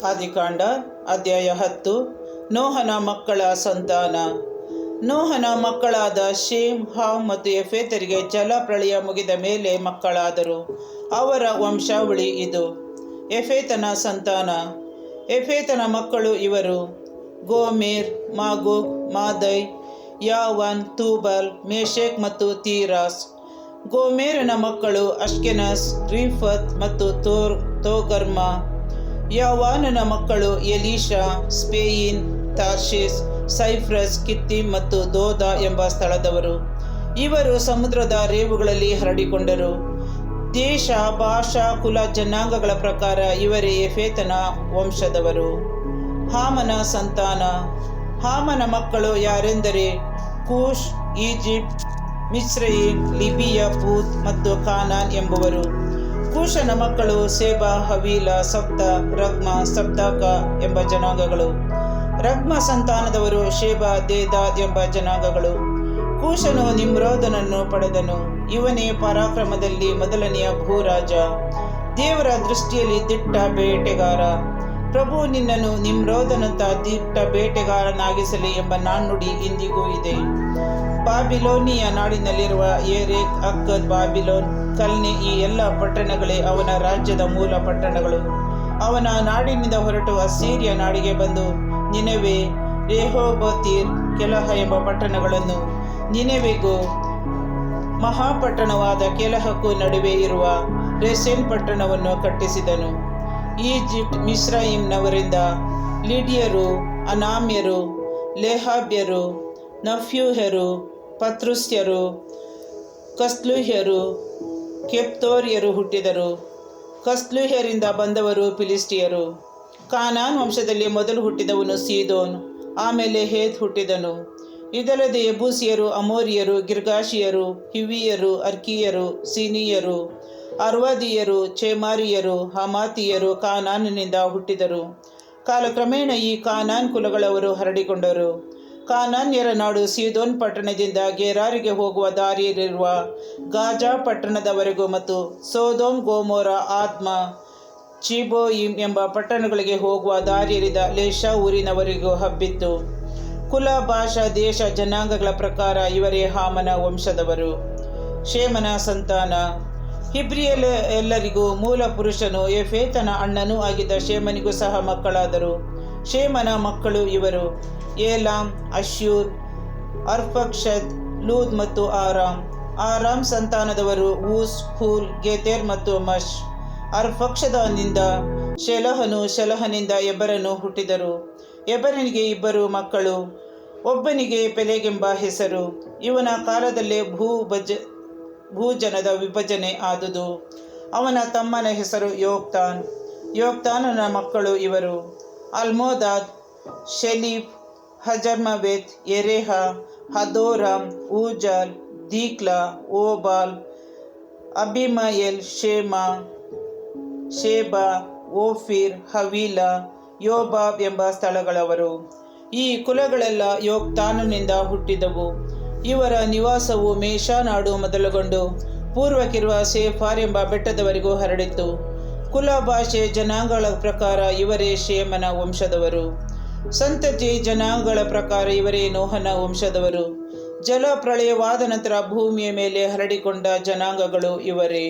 ಆದಿಕಾಂಡ ಅಧ್ಯಾಯ 10. ನೋಹನ ಮಕ್ಕಳ ಸಂತಾನ. ನೋಹನ ಮಕ್ಕಳಾದ ಶೇಮ್, ಹಾಮ್ ಮತ್ತು ಯೆಫೆತರಿಗೆ ಜಲಪ್ರಳಯ ಮುಗಿದ ಮೇಲೆ ಮಕ್ಕಳಾದರು. ಅವರ ವಂಶಾವಳಿ ಇದು. ಯೆಫೆತನ ಸಂತಾನ. ಯೆಫೆತನ ಮಕ್ಕಳು ಇವರು: ಗೋಮೆರ್, ಮಾಗೋಗ್, ಮಾದೈ, ಯಾವಾನ್, ತೂಬಲ್, ಮೇಷೆಕ್ ಮತ್ತು ತೀರಾಸ್. ಗೋಮೆರನ ಮಕ್ಕಳು ಅಷ್ಕೆನಸ್, ರೀಫತ್ ಮತ್ತು ತೋಗರ್ಮ. ಯಾವಾನನ ಮಕ್ಕಳು ಎಲೀಷಾ, ಸ್ಪೇಯಿನ್, ತಾರ್ಷೀಸ್, ಸೈಪ್ರಸ್, ಕಿತ್ತಿಮ್ ಮತ್ತು ದೋದ ಎಂಬ ಸ್ಥಳದವರು. ಇವರು ಸಮುದ್ರದ ರೇವುಗಳಲ್ಲಿ ಹರಡಿಕೊಂಡರು. ದೇಶ, ಭಾಷಾ, ಕುಲ, ಜನಾಂಗಗಳ ಪ್ರಕಾರ ಇವರೇ ಯೆಫೆತನ ವಂಶದವರು. ಹಾಮನ ಸಂತಾನ. ಹಾಮನ ಮಕ್ಕಳು ಯಾರೆಂದರೆ ಕೂಷ್, ಈಜಿಪ್ಟ್, ಮಿಚ್ರಯಿಮ್, ಲಿಬಿಯಾ, ಪೂತ್ ಮತ್ತು ಕಾನಾನ್ ಎಂಬುವರು. ಕೂಷನ ಮಕ್ಕಳು ಸೇಬ, ಹವೀಲ, ಸಪ್ತ, ರಗ್ಮ, ಸಪ್ತಾಕ ಎಂಬ ಜನಾಂಗಗಳು. ರಗ್ಮ ಸಂತಾನದವರು ಶೇಬ, ದೇದಾದ್ ಎಂಬ ಜನಾಂಗಗಳು. ಕೂಷನು ನಿಮ್ರೋದನನ್ನು ಪಡೆದನು. ಇವನೇ ಪರಾಕ್ರಮದಲ್ಲಿ ಮೊದಲನೆಯ ಭೂರಾಜ, ದೇವರ ದೃಷ್ಟಿಯಲ್ಲಿ ದಿಟ್ಟ ಬೇಟೆಗಾರ. ಪ್ರಭು ನಿನ್ನನ್ನು ನಿಮ್ರೋದನಂತ ದಿಟ್ಟ ಬೇಟೆಗಾರನಾಗಿಸಲಿ ಎಂಬ ನಾಣ್ಣುಡಿ ಇಂದಿಗೂ ಇದೆ. ಬಾಬಿಲೋನಿಯ ನಾಡಿನಲ್ಲಿರುವ ಏರೆಕ್, ಅಕ್ಕದ್, ಬಾಬಿಲೋನ್, ಕಲ್ನೆ ಈ ಎಲ್ಲ ಪಟ್ಟಣಗಳೇ ಅವನ ರಾಜ್ಯದ ಮೂಲ ಪಟ್ಟಣಗಳು. ಅವನ ನಾಡಿನಿಂದ ಹೊರಟು ಅಸ್ಸೀರಿಯ ನಾಡಿಗೆ ಬಂದು ನಿನೆವೆ, ರೆಹೋಬೋತೀರ್, ಕೆಲಹ ಎಂಬ ಪಟ್ಟಣಗಳನ್ನು, ನಿನೆವೆಗೂ ಮಹಾಪಟ್ಟಣವಾದ ಕೆಲಹಕ್ಕೂ ನಡುವೆ ಇರುವ ರೆಸೆನ್ ಪಟ್ಟಣವನ್ನು ಕಟ್ಟಿಸಿದನು. ಈಜಿಪ್ಟ್, ಮಿಸ್ರಯಿಮ್ನವರಿಂದ ಲಿಡಿಯರು, ಅನಾಮ್ಯರು, ಲೆಹಾಬ್ಯರು, ನಫ್ಯೂಹರು, ಪತ್ರುಸ್ಯರು, ಕಸ್ಲುಹ್ಯರು, ಕೆಪ್ತೋರ್ಯರು ಹುಟ್ಟಿದರು. ಕಸ್ಲುಹ್ಯರಿಂದ ಬಂದವರು ಫಿಲಿಸ್ಟಿಯರು. ಕಾನಾನ್ ವಂಶದಲ್ಲಿ ಮೊದಲು ಹುಟ್ಟಿದವನು ಸೀದೋನ್, ಆಮೇಲೆ ಹೇತ್ ಹುಟ್ಟಿದನು. ಇದಲ್ಲದೆ ಯೆಬೂಸಿಯರು, ಅಮೋರಿಯರು, ಗಿರ್ಗಾಷಿಯರು, ಹಿವಿಯರು, ಅರ್ಕಿಯರು, ಸೀನಿಯರು, ಅರ್ವಾದಿಯರು, ಚೇಮಾರಿಯರು, ಹಮಾತಿಯರು ಕಾನಾನಿನಿಂದ ಹುಟ್ಟಿದರು. ಕಾಲಕ್ರಮೇಣ ಈ ಕಾನಾನ್ ಕುಲಗಳವರು ಹರಡಿಕೊಂಡರು. ಕಾನಾನ್ಯರ ನಾಡು ಸೀದೋನ್ ಪಟ್ಟಣದಿಂದ ಗೆರಾರಿಗೆ ಹೋಗುವ ದಾರಿಯಲ್ಲಿರುವ ಗಾಜಾ ಪಟ್ಟಣದವರೆಗೂ ಮತ್ತು ಸೋದೋಮ್, ಗೋಮೋರ, ಆದ್ಮ, ಚಿಬೋಯಿಮ್ ಎಂಬ ಪಟ್ಟಣಗಳಿಗೆ ಹೋಗುವ ದಾರಿಯಲ್ಲಿದ್ದ ಲೇಷಾ ಊರಿನವರೆಗೂ ಹಬ್ಬಿತ್ತು. ಕುಲ, ಭಾಷಾ, ದೇಶ, ಜನಾಂಗಗಳ ಪ್ರಕಾರ ಇವರೇ ಹಾಮನ ವಂಶದವರು. ಶೇಮನ ಸಂತಾನ. ಹಿಬ್ರಿಯಲ್ ಎಲ್ಲರಿಗೂ ಮೂಲ ಪುರುಷನೂ ಯೆಫೆತನ ಅಣ್ಣನೂ ಆಗಿದ್ದ ಶೇಮನಿಗೂ ಸಹ ಮಕ್ಕಳಾದರು. ಶೇಮನ ಮಕ್ಕಳು ಇವರು: ಏಲಾಮ್, ಅಶ್ಯೂರ್, ಅರ್ಫಕ್ಷದ್, ಲೂದ್ ಮತ್ತು ಆರಾಮ್. ಆರಾಮ್ ಸಂತಾನದವರು ಊಸ್, ಹೂಲ್, ಗೆತೆರ್ ಮತ್ತು ಮಶ್. ಅರ್ಫಕ್ಷದನಿಂದ ಶೆಲಹನು, ಶೆಲಹನಿಂದ ಎಬರನು ಹುಟ್ಟಿದರು. ಎಬರನಿಗೆ 2 ಮಕ್ಕಳು. ಒಬ್ಬನಿಗೆ ಪೆಲೆಗೆಂಬ ಹೆಸರು. ಇವನ ಕಾಲದಲ್ಲೇ ಭೂಜನದ ವಿಭಜನೆ ಆದುದು. ಅವನ ತಮ್ಮನ ಹೆಸರು ಯೋಕ್ತಾನ್. ಯೋಕ್ತಾನನ ಮಕ್ಕಳು ಇವರು: ಅಲ್ಮೋದಾದ್, ಶೆಲೀಫ್, ಹಜರ್ಮವೆತ್, ಎರೇಹ, ಹದೋರಾಮ್, ಊಜಾಲ್, ದೀಕ್ಲಾ, ಓಬಾಲ್, ಅಬಿಮಯೇಲ್, ಶೇಬ, ಓಫೀರ್, ಹವೀಲ, ಯೋಬಾಬ್ ಎಂಬ ಸ್ಥಳಗಳವರು. ಈ ಕುಲಗಳೆಲ್ಲ ಯೋಕ್ತಾನನಿಂದ ಹುಟ್ಟಿದವು. ಇವರ ನಿವಾಸವು ಮೇಷಾ ನಾಡು ಮೊದಲುಗೊಂಡು ಪೂರ್ವಕ್ಕಿರುವ ಸೇಫಾರ್ ಎಂಬ ಬೆಟ್ಟದವರೆಗೂ ಹರಡಿತ್ತು. ಕುಲ, ಭಾಷೆ, ಜನಾಂಗಗಳ ಪ್ರಕಾರ ಇವರೇ ಶೇಮನ ವಂಶದವರು. ಸಂತತಿ, ಜನಾಂಗಗಳ ಪ್ರಕಾರ ಇವರೇ ನೋಹನ ವಂಶದವರು. ಜಲ ಪ್ರಳಯವಾದ ನಂತರ ಭೂಮಿಯ ಮೇಲೆ ಹರಡಿಕೊಂಡ ಜನಾಂಗಗಳು ಇವರೇ.